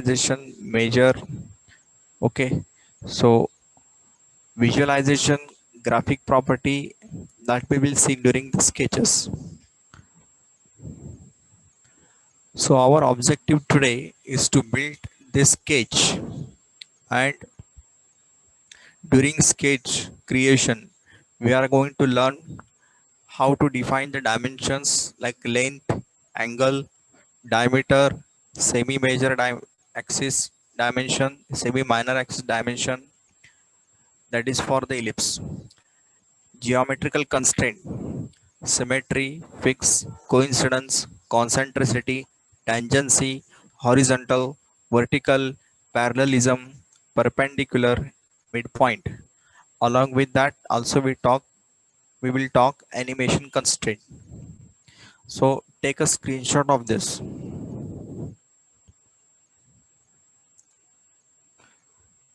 visualization measure. Okay, so visualization graphic property that we will see during the sketches. So our objective today is to build this sketch, and during sketch creation we are going to learn how to define the dimensions like length, angle, diameter, semi major axis dimension, semi minor axis dimension, that is for the ellipse, geometrical constraint, symmetry, fix, coincidence, concentricity, tangency, horizontal, vertical, parallelism, perpendicular, midpoint. Along with that, also we will talk animation constraint. So take a screenshot of this.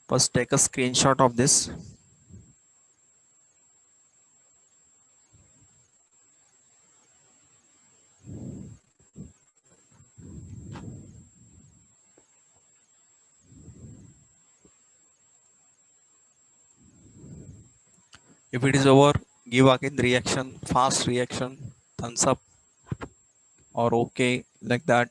First take a screenshot of this. If it is over, give again reaction, fast reaction, thumbs up or okay, like that.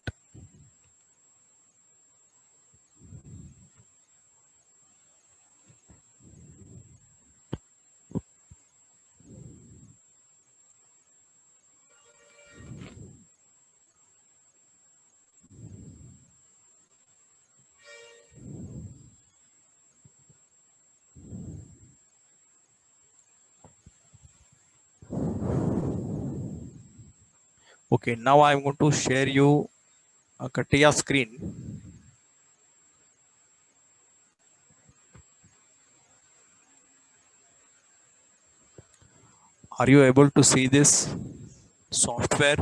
Okay, now I'm going to share you a Katia screen. Are you able to see this software?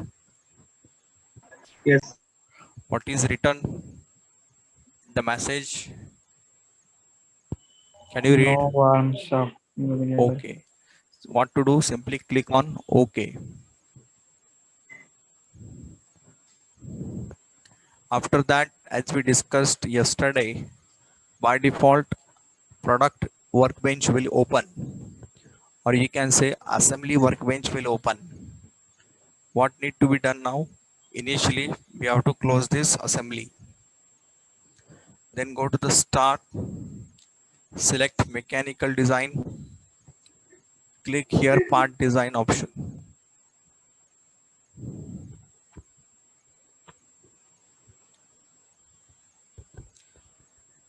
Yes. What is written? The message. Can you read? No warms of available. Okay. What to do? Simply click on OK. After that, as we discussed yesterday, by default, product workbench will open, or you can say assembly workbench will open. What need to be done now? Initially, we have to close this assembly. Then go to the start, select mechanical design, click here part design option.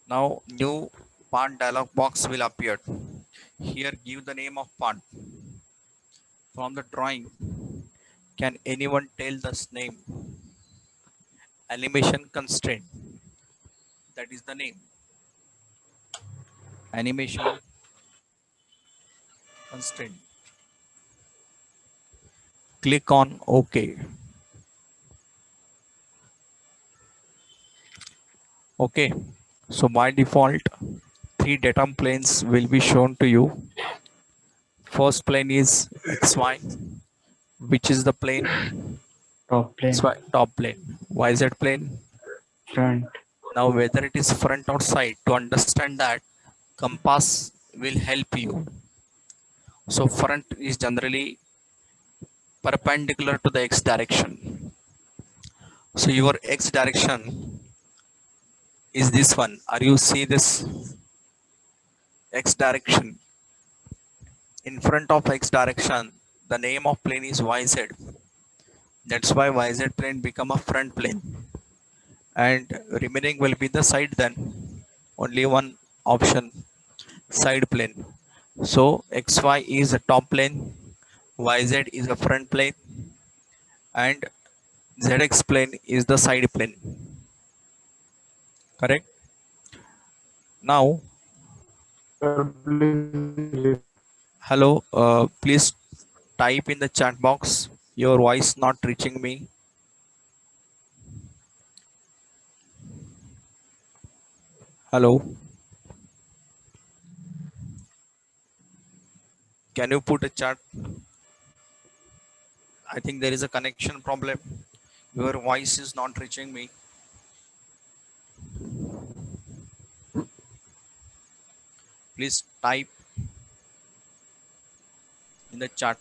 Now new part dialog box will appear. Here give the name of part. From the drawing, can anyone tell this name? Animation constraint. That is the name. Animation constraint. Click on OK. Okay. So by default, three data planes will be shown to you. First plane is XY, which is the plane? Top plane. XY top plane. YZ plane. Front. Now whether it is front or side, to understand that, compass will help you. So front is generally perpendicular to the X direction. So your X direction is this one. Are you see this X direction? In front of X direction, the name of plane is YZ. That's why YZ plane become a front plane, and remaining will be the side then. Only one option, side plane. So XY is a top plane, YZ is a front plane, and ZX plane is the side plane. Correct? Now, Sir, please. hello, please type in the chat box. Your voice not reaching me. Hello, can you put a chat? I think there is a connection problem. Your voice is not reaching me. Please type in the chat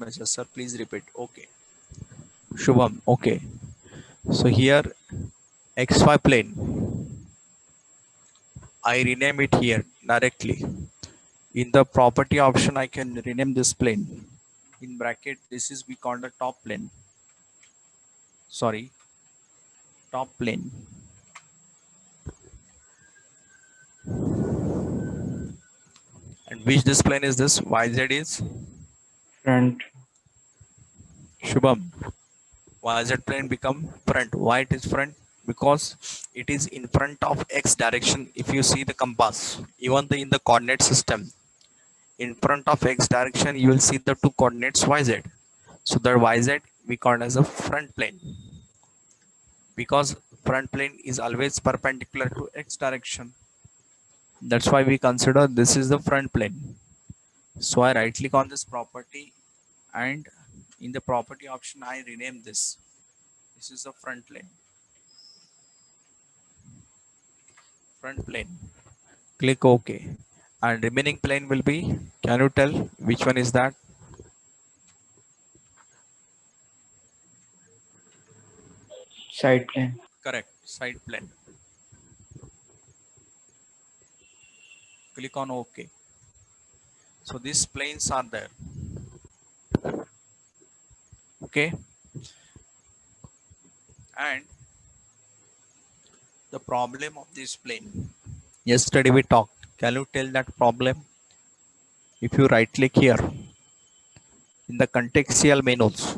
message, sir. Please repeat. Okay. Shubham. Okay. So here XY plane. I rename it here directly. In the property option, I can rename this plane. In bracket, this is we call the top plane. Sorry, top plane. And which this plane is this? YZ is Front. Shubham. YZ plane become front. Why it is front? Because it is in front of X direction. If you see the compass, even in the coordinate system, in front of X direction, you will see the two coordinates YZ. So that YZ we call as a front plane, because front plane is always perpendicular to X direction. That's why we consider this is the front plane. So I right click on this property, and in the property option I rename this. This is the front plane. Front plane. Click OK. And remaining plane will be, can you tell which one is that? Side plane. Correct. Side plane. Click on OK. So these planes are there. Okay. And the problem of this plane. Yesterday we talked. Can you tell that problem? If you right click here in the contextual menus,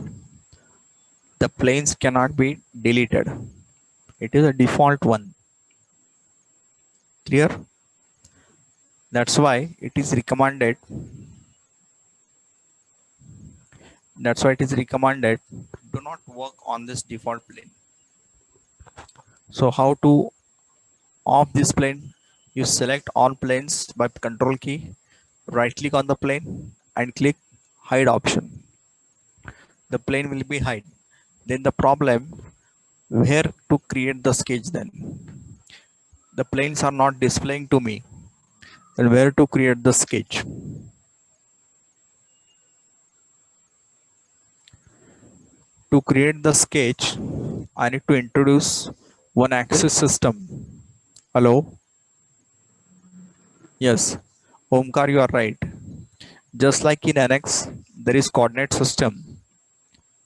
the planes cannot be deleted. It is a default one. Clear? That's why it is recommended. That's why it is recommended. Do not work on this default plane. So how to off this plane? You select all planes by control key, right click on the plane and click hide option. The plane will be hide. Then the problem, where to create the sketch then? The planes are not displaying to me. Then where to create the sketch? To create the sketch, I need to introduce one axis system. Hello? Yes. Omkar, you are right. Just like in NX, there is coordinate system.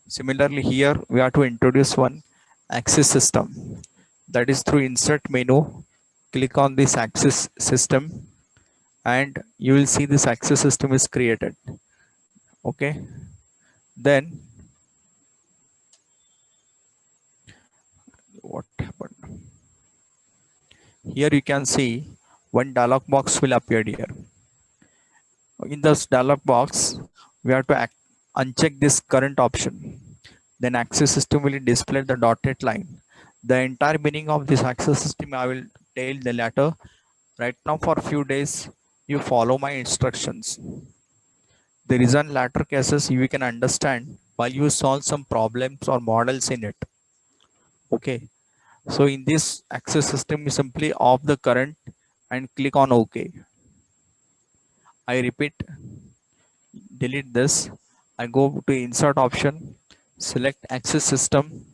Similarly, here we have to introduce one axis system. That is through insert menu. Click on this axis system and you will see this axis system is created. Okay. Then what happened? Here you can see one dialog box will appear here. In this dialog box, we have to uncheck this current option. Then axis system will display the dotted line. The entire meaning of this axis system I will tell the later. Right now for a few days, you follow my instructions. The reason latter cases you can understand while you solve some problems or models in it. Okay. So in this access system, you simply off the current and click on OK. I repeat, delete this. I go to insert option, select access system,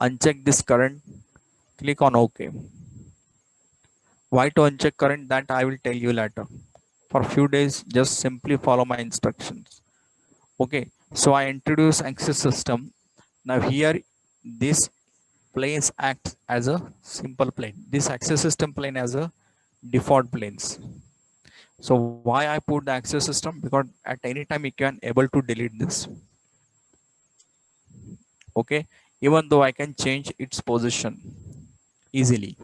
uncheck this current, click on OK. Why to uncheck current, that I will tell you later. For a few days, just simply follow my instructions. Okay, so I introduce access system. Now here, this planes act as a simple plane. This access system plane as a default planes. So why I put the access system? Because at any time you can able to delete this. Okay, even though I can change its position easily.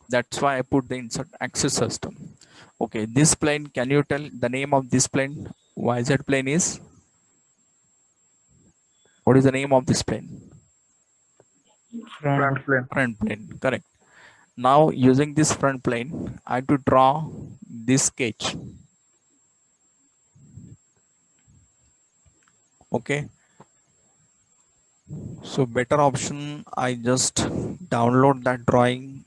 That's why I put the insert access system. Okay, this plane, can you tell the name of this plane? YZ plane is? What is the name of this plane? Front. Front plane, correct. Now using this front plane, I have to draw this sketch. Okay. So better option, I just download that drawing.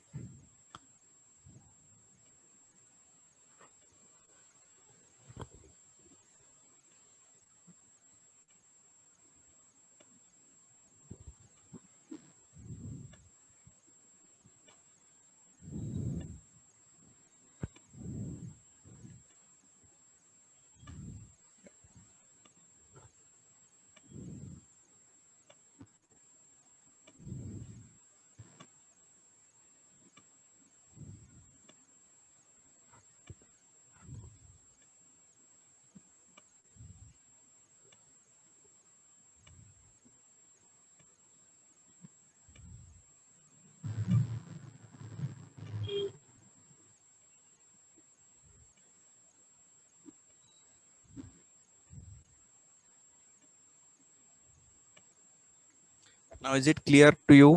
Now is it clear to you?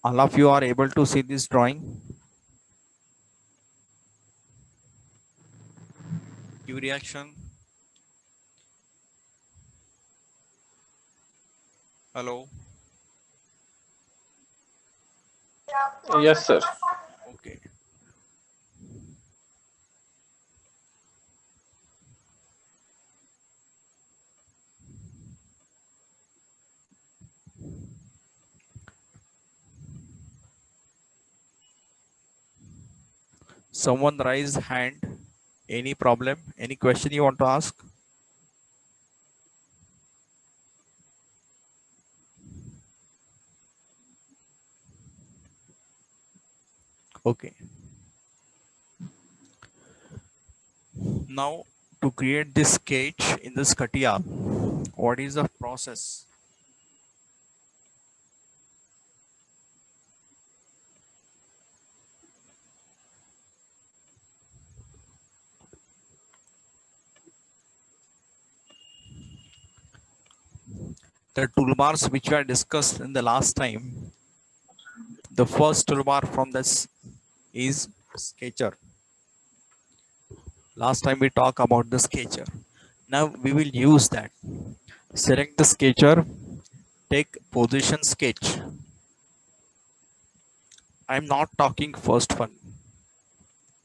All of you are able to see this drawing? Your reaction? Hello? Yes, sir. Okay. Someone raise hand. Any problem? Any question you want to ask? Okay. Now to create this sketch in this CATIA, what is the process? The toolbars which were discussed in the last time, the first toolbar from this is Sketcher. Last time we talked about the Sketcher. Now we will use that. Select the Sketcher, take position sketch. I'm not talking first one,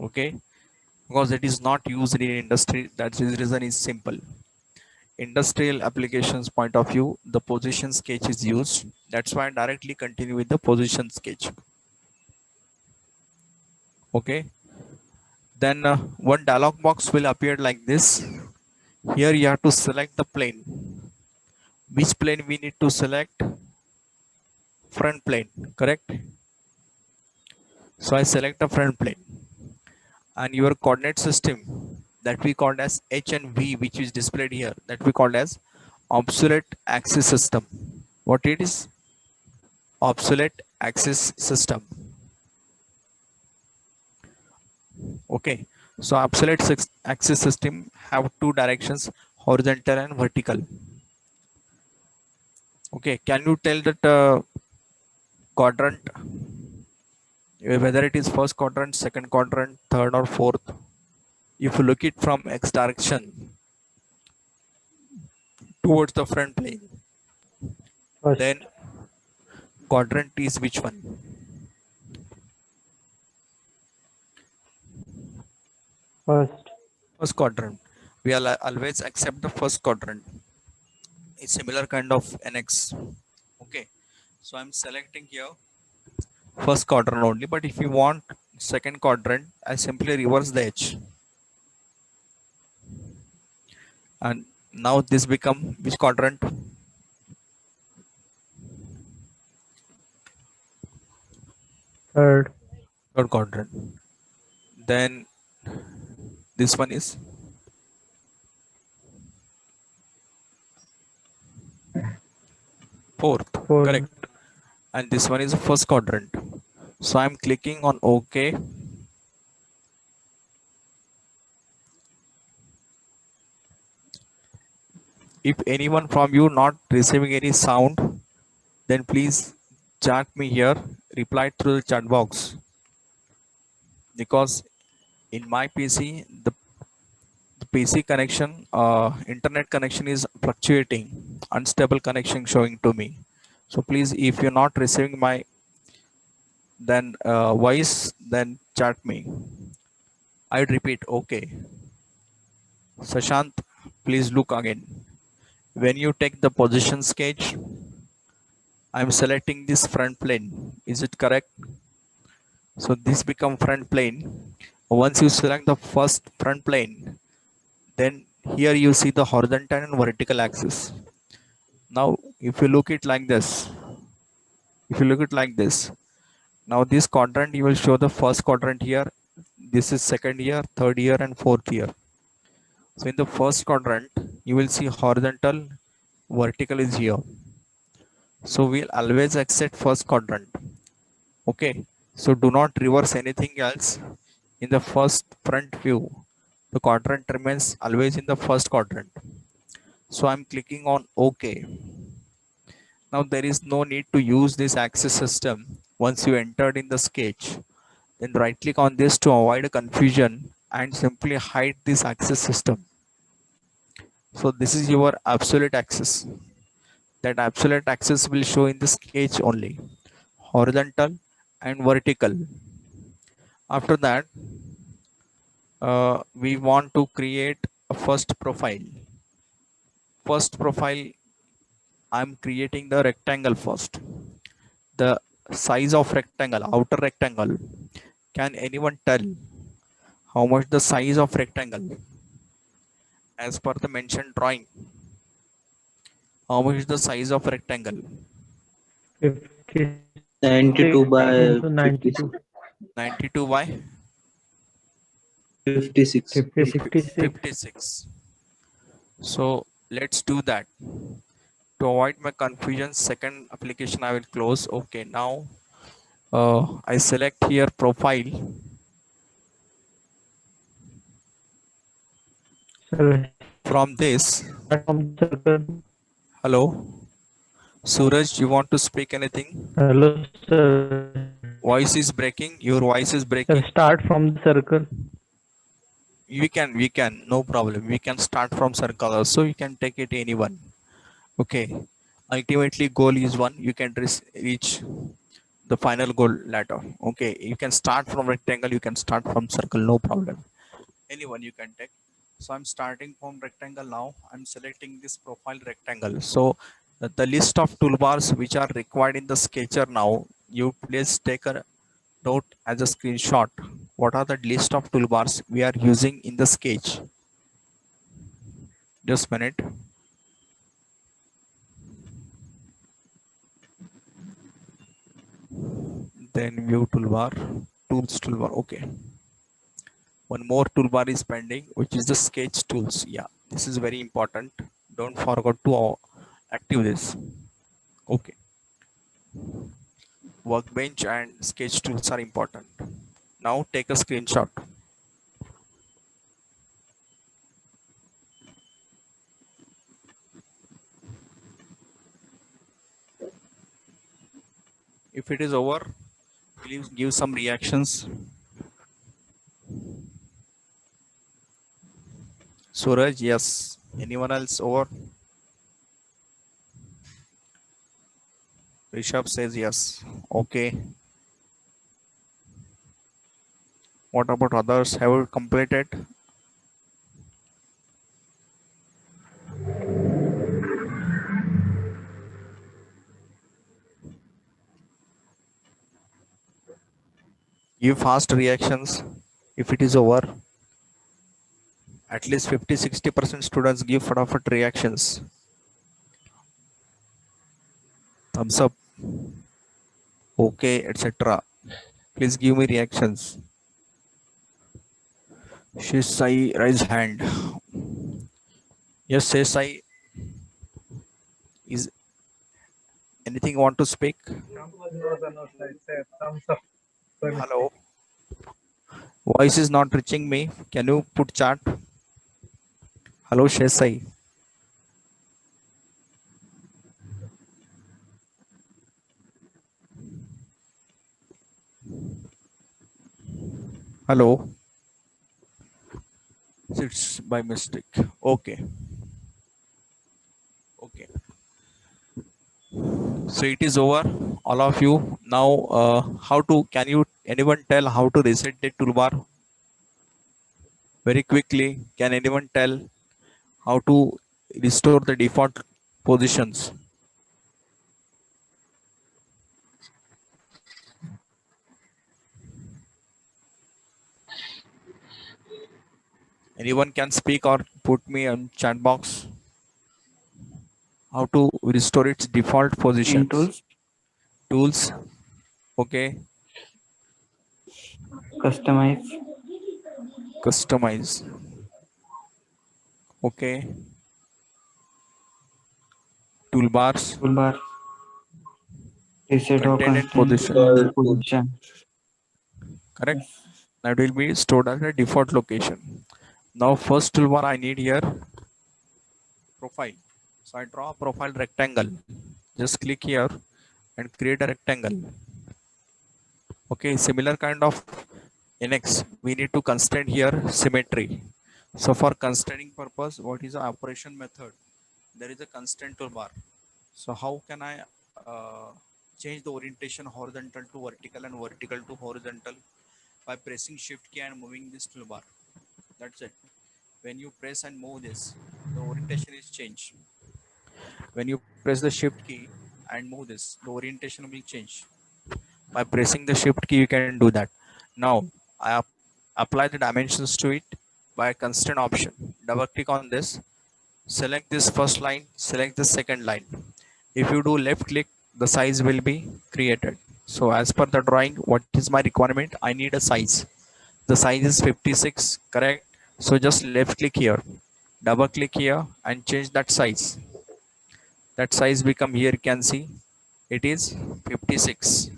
okay? Because it is not used in industry. That is reason is simple. Industrial applications point of view, the position sketch is used. That's why I directly continue with the position sketch. Okay. Then one dialog box will appear like this. Here you have to select the plane. Which plane we need to select? Front plane, correct? So I select the front plane, and your coordinate system that we called as H and V, which is displayed here, that we called as obsolete axis system. What it is? Obsolete axis system. Okay. So obsolete axis system have two directions, horizontal and vertical. Okay. Can you tell that quadrant, whether it is first quadrant, second quadrant, third or fourth? If you look it from X direction towards the front plane, First. then quadrant is which one? First. First quadrant. We will always accept the first quadrant. It's similar kind of NX. Okay. So I'm selecting here first quadrant only, but if you want second quadrant, I simply reverse the H, and now this become which quadrant? Third. Third quadrant. Then this one is fourth, Fourth. correct? And this one is the first quadrant. So I'm clicking on OK. If anyone from you not receiving any sound, then please chat me here, reply through the chat box, because in my PC the PC connection, internet connection is fluctuating, unstable connection showing to me. So please, if you're not receiving my then voice, then chat me. I repeat, okay. Sashant, please look again. When you take the position sketch, I'm selecting this front plane. Is it correct? So this become front plane. Once you select the first front plane, then here you see the horizontal and vertical axis. Now, if you look it like this, if you look it like this, now this quadrant you will show the first quadrant here. This is second year, third year, and fourth year. So in the first quadrant, you will see horizontal, vertical is here. So we'll always accept first quadrant. Okay. So do not reverse anything else in the first front view. The quadrant remains always in the first quadrant. So I'm clicking on OK. Now there is no need to use this axis system. Once you entered in the sketch, then right click on this to avoid confusion and simply hide this axis system. So this is your absolute axis. That absolute axis will show in the sketch only, horizontal and vertical. After that, we want to create a first profile. First profile, I'm creating the rectangle first. The size of rectangle, outer rectangle. Can anyone tell how much the size of rectangle as per the mentioned drawing? How much is the size of rectangle? 56 92 by into 56. 92. 92 by 56. 56. 56. So let's do that. To avoid my confusion, second application I will close. Okay, now I select here profile. So From this, start from the circle. hello, Suraj, you want to speak anything? Hello, sir. Voice is breaking. Your voice is Sir, breaking. start from the circle. We can, no problem. We can start from circle also. You can take it anyone. Okay. Ultimately, goal is one. You can reach the final goal ladder. Okay. You can start from rectangle. You can start from circle. No problem. Anyone you can take. So I'm starting from rectangle now. I'm selecting this profile rectangle. So the list of toolbars which are required in the sketcher now, you please take a note as a screenshot. What are the list of toolbars we are using in the sketch? Just a minute. Then view toolbar, tools toolbar. Okay. One more toolbar is pending, which is the sketch tools. Yeah, this is very important. Don't forget to active this. Okay. Workbench and sketch tools are important. Now take a screenshot. If it is over, please give some reactions. Suraj, yes. Anyone else over? Rishabh says yes. Okay. What about others? Have you completed? Give fast reactions. If it is over, at least 50-60% students give fast reactions. Thumbs up. Okay, etc. Please give me reactions. Shesai, raise hand. Yes, Shesai. Is anything want to speak? Hello. Voice is not reaching me. Can you put chat? Hello, Shesai. Hello. It's by mistake. Okay. Okay. So it is over. All of you. Now, can you, anyone tell how to reset the toolbar? Very quickly. Can anyone tell how to restore the default positions? Anyone can speak or put me on chat box how to restore its default In positions. tools, Tools. Okay. customize, Customize. Okay. Toolbars. toolbar, reset or Content and constant position. position. Correct. That will be stored as a default location. Now first toolbar I need here profile. So I draw a profile rectangle. just click here and create a rectangle. Okay, similar kind of NX, we need to constrain here symmetry. So for constraining purpose, what is the operation method? There is a constraint toolbar. So how can I change the orientation horizontal to vertical and vertical to horizontal? By pressing shift key and moving this toolbar. That's it. When you press and move this, the orientation is changed. When you press the shift key and move this, the orientation will change. By pressing the shift key, you can do that. Now I apply the dimensions to it by constraint option. Double click on this, select this first line, select the second line. If you do left click, the size will be created. So as per the drawing, what is my requirement? I need a size. The size is 56, correct? So just left click here, double click here and change that size. That size become, here you can see it is 56.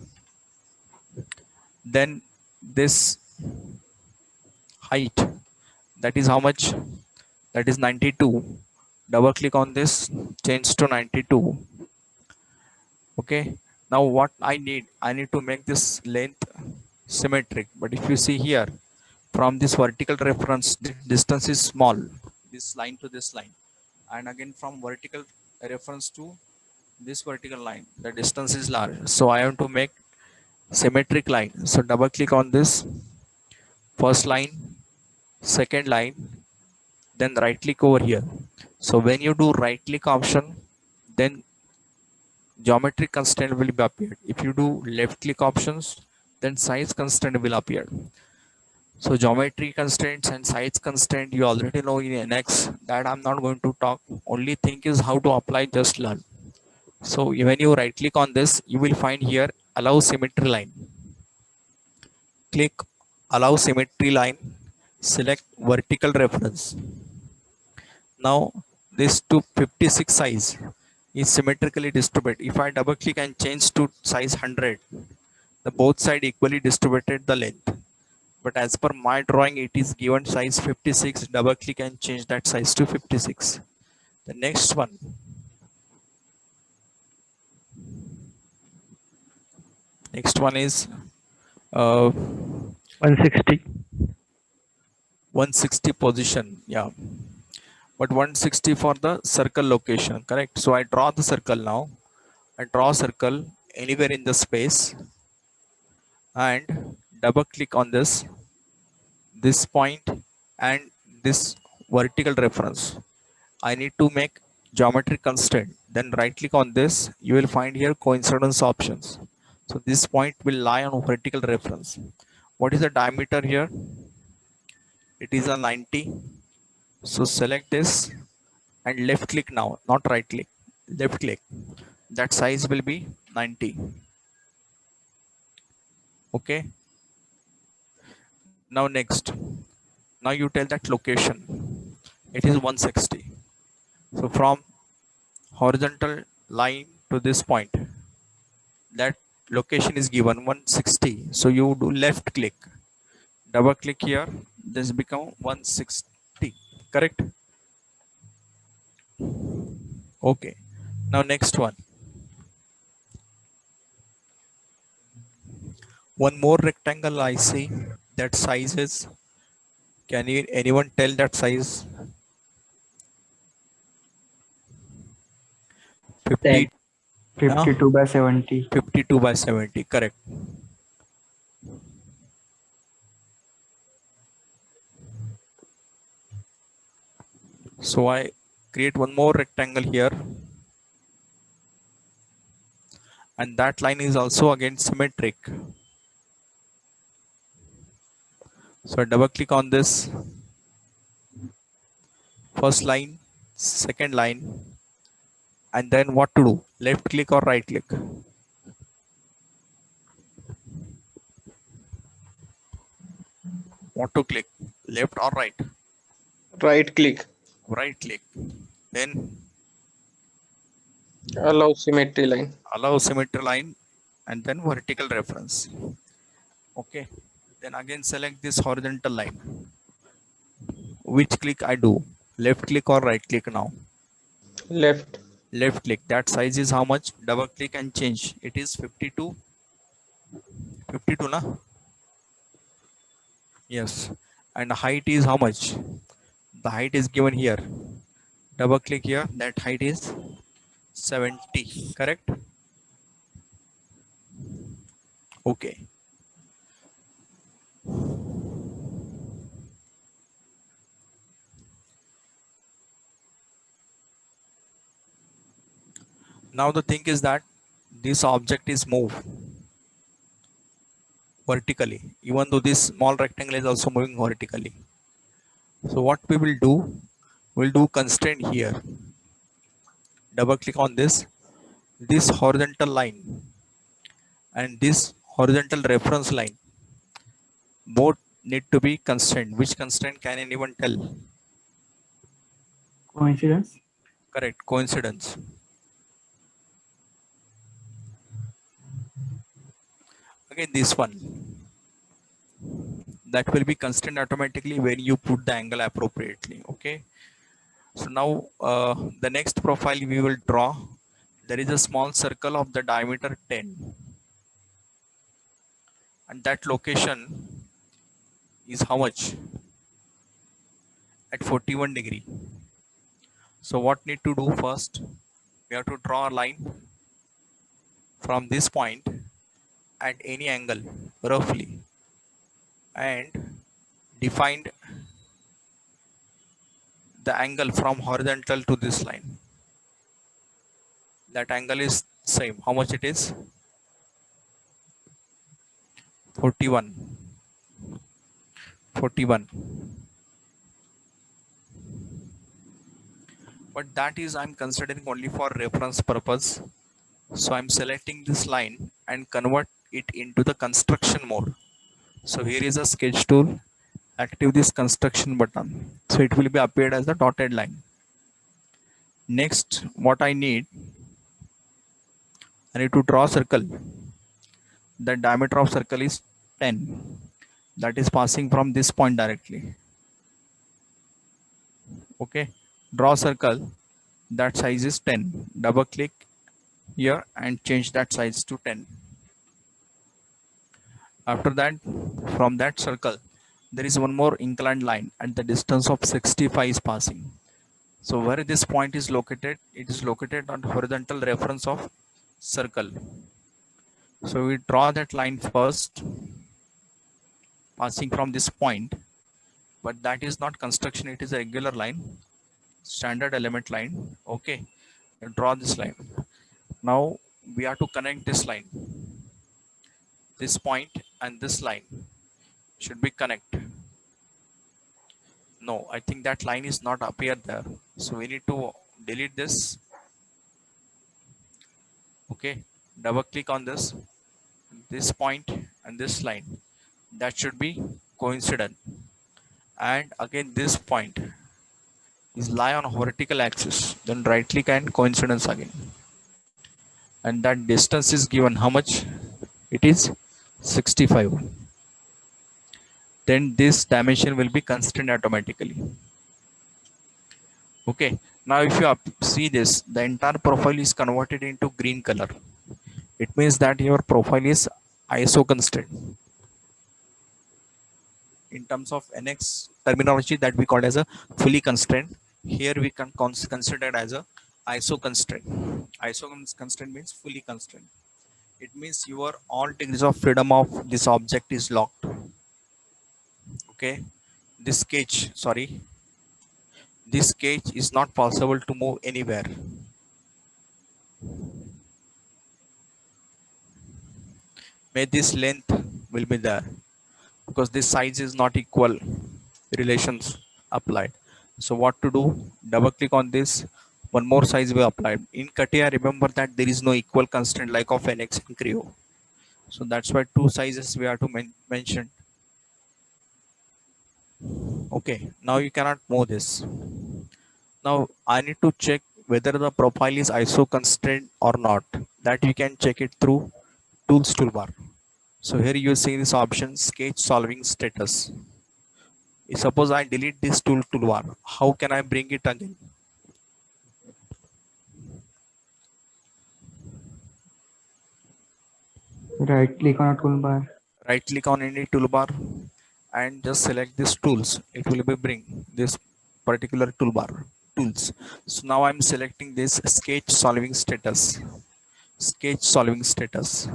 Then this height, that is how much? That is 92. Double click on this, change to 92. Okay, now what I need to make this length symmetric. But if you see here, from this vertical reference, the distance is small, this line to this line, and again from vertical reference to this vertical line, the distance is large. So I have to make symmetric line. So double click on this first line, second line, then right click over here. So when you do right click option, then geometry constraint will be appeared. If you do left click options, then size constraint will appear. So geometry constraints and size constraint you already know in NX, that I'm not going to talk. Only thing is how to apply, just learn. So when you right click on this, you will find here allow symmetry line. Click allow symmetry line, select vertical reference. Now this 256 size is symmetrically distributed. If I double click and change to size 100, the both side equally distributed the length. But as per my drawing, it is given size 56. Double click and change that size to 56. The next one is 160. 160 position. Yeah, but 160 for the circle location, correct? So I draw the circle now. I draw a circle anywhere in the space and double click on this point and this vertical reference. I need to make geometric constraint. Then right click on this. You will find here coincidence options. So this point will lie on vertical reference. What is the diameter here? It is a 90. So select this and left click now, not right click. Left click. That size will be 90. Okay. Now next. Now you tell that location. It is 160. So from horizontal line to this point, that location is given 160. So you do left click, double click here, this become 160, correct? Okay, now next one more rectangle I see. That size is, can you anyone tell that size? 50. 52 by 70. 52 by 70, correct? So I create one more rectangle here, and that line is also again symmetric. So I double click on this first line, second line, and then what to do? Left click or right click? What to click? Left or right? Right click. Right click. Then Allow symmetry line. allow symmetry line and then vertical reference. Okay. Then again select this horizontal line. Which click I do? Left click or right click now? Left. left click, that size is how much, double click and change, it is 52, 52 na, yes, and height is how much, the height is given here, double click here, that height is 70, correct? Okay, now the thing is that this object is moved vertically, even though this small rectangle is also moving vertically. So what we will do, we'll do constraint here, double click on this horizontal line and this horizontal reference line, both need to be constraint. Which constraint, can anyone tell? Coincidence. Correct, coincidence. Again this one, that will be constrained automatically when you put the angle appropriately. Okay, so now the next profile we will draw, there is a small circle of the diameter 10 and that location is how much, at 41 degree. So what need to do, first we have to draw a line from this point at any angle roughly and defined the angle from horizontal to this line, that angle is same, how much it is, 41, 41, but that is I'm considering only for reference purpose. So I'm selecting this line and convert it into the construction mode. So here is a sketch tool, active this construction button, so it will be appeared as the dotted line. Next what I need to draw a circle, the diameter of circle is 10, that is passing from this point directly. Okay, draw circle, that size is 10, double click here and change that size to 10. After that, from that circle there is one more inclined line at the distance of 65 is passing. So where this point is located, it is located on horizontal reference of circle. So we draw that line first, passing from this point, but that is not construction, it is a regular line, standard element line. Okay, draw this line. Now we have to connect this line, this point and this line should be connect. No, I think that line is not appear there, so we need to delete this. Okay, double click on this point and this line, that should be coincident, and again this point is lie on vertical axis, then right click and coincidence again, and that distance is given how much, it is 65. Then this dimension will be constrained automatically. Okay, now if you see this, the entire profile is converted into green color. It means that your profile is ISO constrained. In terms of NX terminology, that we call as a fully constrained, here we can consider it as a ISO constraint. ISO constraint means fully constrained. It means your all degrees of freedom of this object is locked. Okay, this sketch, sorry, this sketch is not possible to move anywhere. May this length will be there, because this size is not equal, relations applied. So what to do, double click on this, one more size we applied. In CATIA, remember that there is no equal constraint like of NX and Creo, so that's why two sizes we have to mention. Okay, now you cannot move this. Now I need to check whether the profile is ISO constrained or not. That you can check it through tools toolbar. So here you see this option, sketch solving status. Suppose I delete this toolbar, how can I bring it again? Right click on a toolbar. Right click on any toolbar and just select these tools. It will be bring this particular toolbar tools. So now I'm selecting this sketch solving status. Sketch solving status.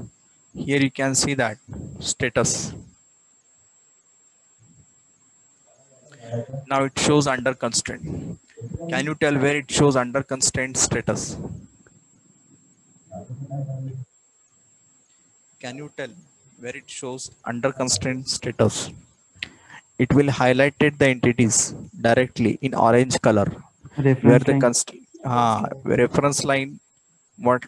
Here you can see that status. Now it shows under constraint. Can you tell where it shows under constraint status? Can you tell where it shows under constraint status? It will highlighted the entities directly in orange color where Reference the line. reference line,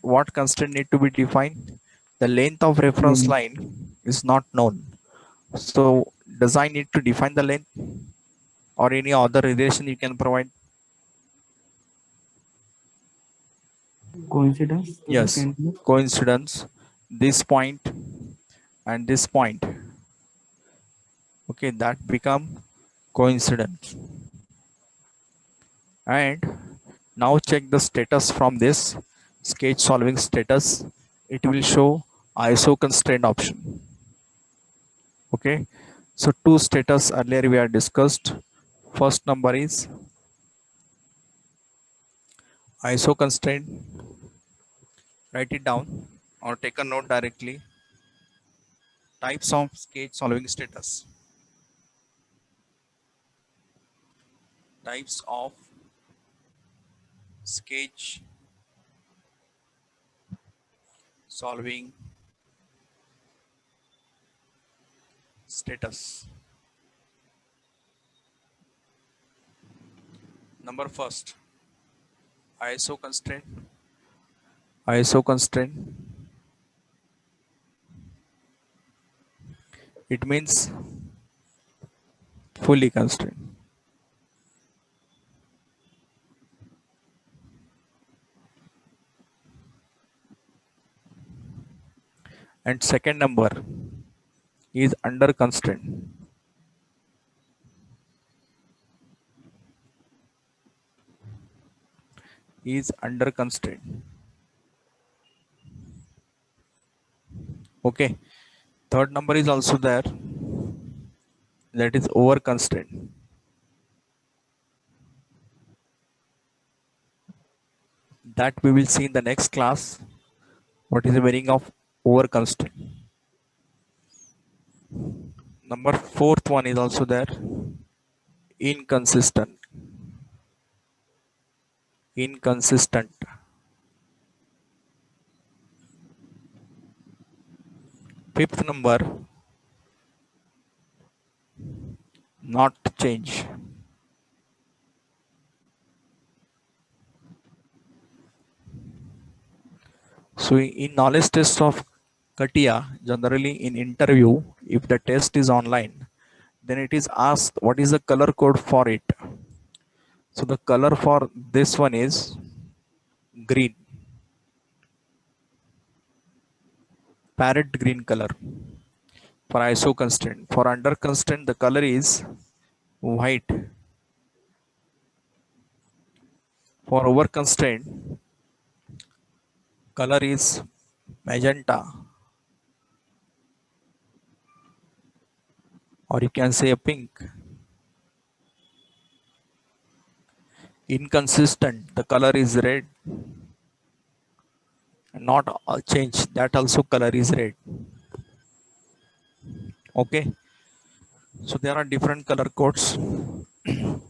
what constraint need to be defined. The length of reference Link. line is not known, so does I need to define the length or any other relation you can provide? Coincidence. तो Yes, second में coincidence, this point and this point, okay, that become coincidence. And now check the status from this sketch solving status. It will show ISO constraint option. Okay, so two status earlier we are discussed. First number is ISO constraint. Write it down or take a note directly. Types of sketch solving status. Types of sketch solving status. Number first, ISO constraint. ISO constraint, it means fully constrained. And second number is under constraint. Is under constraint. Okay, third number is also there, that is over constraint. That we will see in the next class. What is the meaning of over constraint? Number fourth one is also there, inconsistent. Inconsistent. Fifth number, not change. So in knowledge test of CATIA, generally in interview, if the test is online, then it is asked what is the color code for it. So the color for this one is green, parrot green color for ISO constraint. For under constraint, the color is white. For over constraint, color is magenta, or you can say a pink. Inconsistent, the color is red. Not change, that also color is red. Okay, so there are different color codes.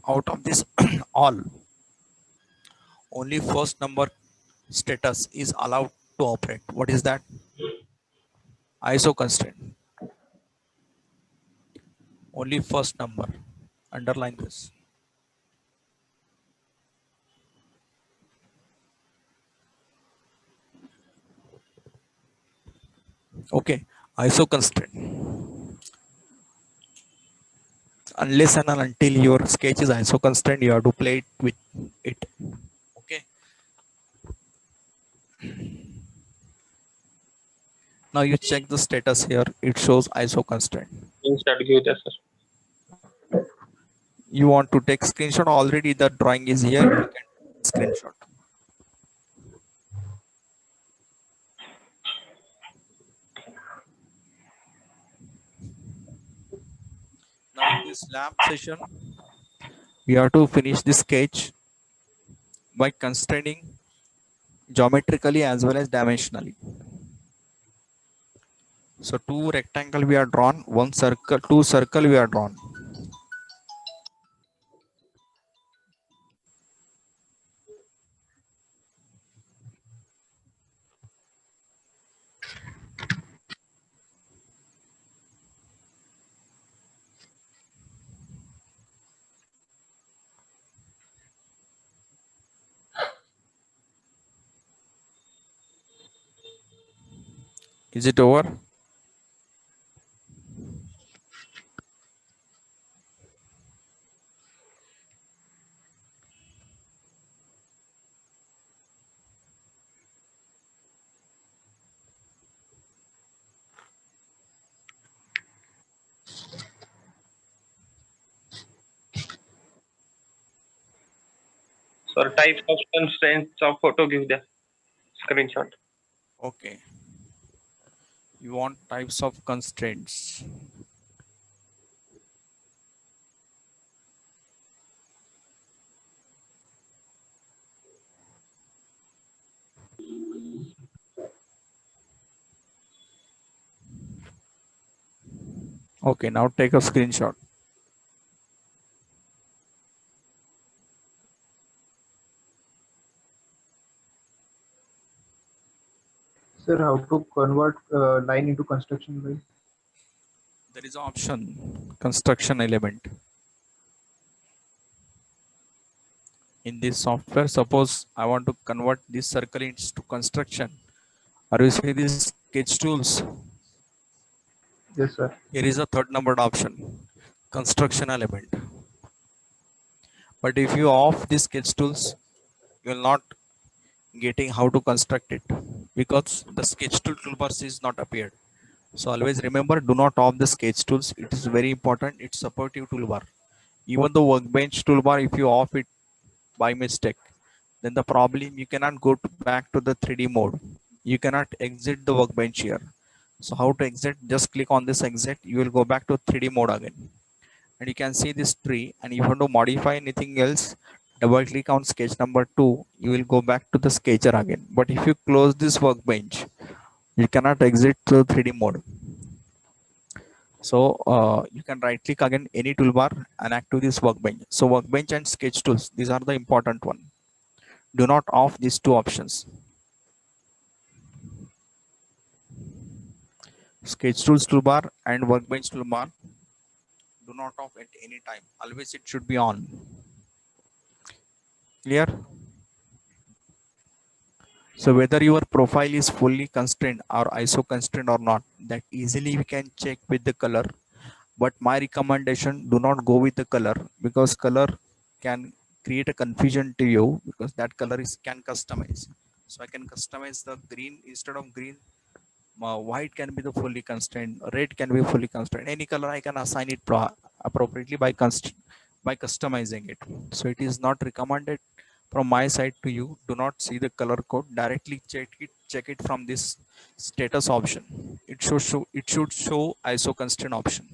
Out of this all, only first number status is allowed to operate. What is that? ISO constraint. Only first number. Underline this. Okay, ISO constraint. Unless and until your sketch is ISO constraint, you have to play it with it. Okay. Now you check the status here. It shows ISO constraint. Start घेऊ द्या sir. You want to take screenshot? Already the drawing is here. You can take screenshot. this lab session, we have to finish this sketch by constraining geometrically as well as dimensionally. So two rectangle we are drawn, one circle, two circle we are drawn. Is it over? Sir, types of constraints of photo give the screenshot. Okay. You want types of constraints. Okay, now take a screenshot. Sir, how to convert line into construction line? There is an option, construction element. In this software, suppose I want to convert this circle into construction. Are you seeing these sketch tools? Yes, sir. Here is a third numbered option, construction element. But if you off these sketch tools, you will not getting how to construct it because the sketch tool toolbars is not appeared. So always remember, do not off the sketch tools. It is very important. It's supportive toolbar. Even the workbench toolbar, if you off it by mistake, then the problem you cannot go back to the 3D mode. You cannot exit the workbench here. So how to exit? Just click on this exit. You will go back to 3D mode again. And you can see this tree. And if you want to modify anything else, double click on sketch number 2. You will go back to the sketcher again. But if you close this workbench, you cannot exit to 3D mode. So you can right click again any toolbar and active this workbench. So workbench and sketch tools, these are the important one. Do not off these two options. Sketch tools toolbar and workbench toolbar, do not off at any time. Always it should be on. Clear? So whether your profile is fully constrained or ISO constrained or not, that easily we can check with the color. But my recommendation, do not go with the color because color can create a confusion to you because that color is can customize. So I can customize the green instead of green. White can be the fully constrained, red can be fully constrained. Any color I can assign it appropriately by customizing it. So it is not recommended from my side to you. Do not see the color code, directly check it from this status option. It should show ISO constraint option.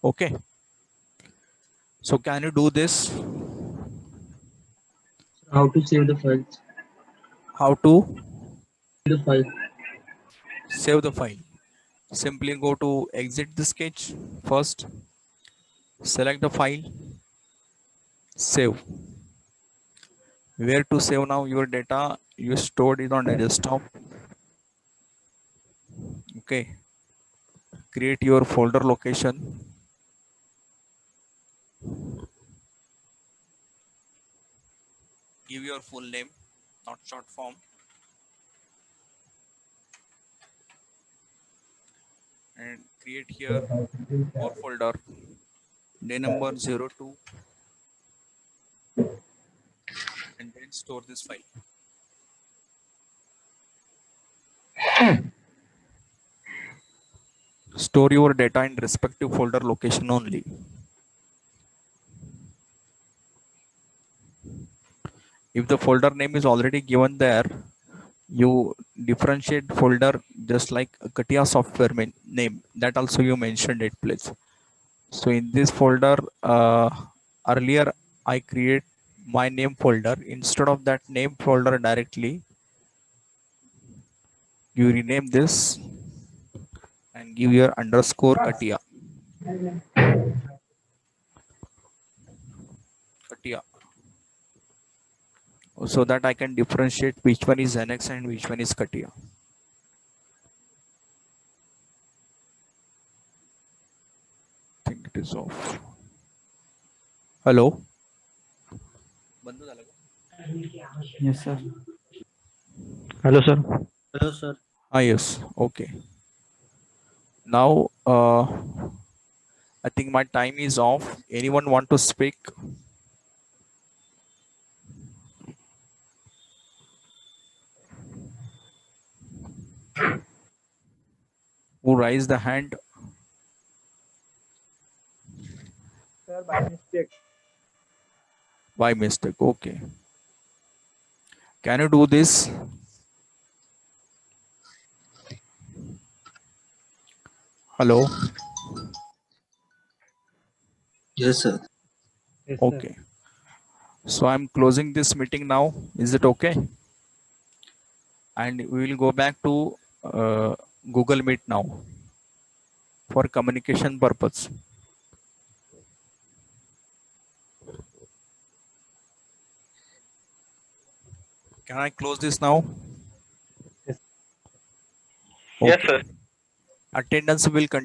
Okay, so can you do this? How to save the files? How to The file. save the file? Simply go to exit the sketch first, select the file, save. Where to save now your data? You stored it on the desktop. Okay, create your folder location. Give your full name, not short form. And create here your folder, day number 02, and then store this file. Store your data in respective folder location only. If the folder name is already given there, You differentiate folder just like a Katia software name. That also you mentioned it, please. So in this folder, earlier I create my name folder. Instead of that name folder directly, you rename this and give your underscore Katia. Katia. So that I can differentiate which one is NX and which one is Katia. I think it is off. Hello. Yes, sir. Hello, sir. Hello, sir. Ah, yes. Okay. Now, I think my time is off. Anyone want to speak? Who raised the hand? Sir, by mistake. By mistake. Okay. Can you do this? Hello. Yes, sir. Yes, sir. Okay. So I'm closing this meeting now. Is it okay? And we will go back to Google Meet now for communication purpose. Can I close this now? Yes, Okay. sir. Attendance will continue.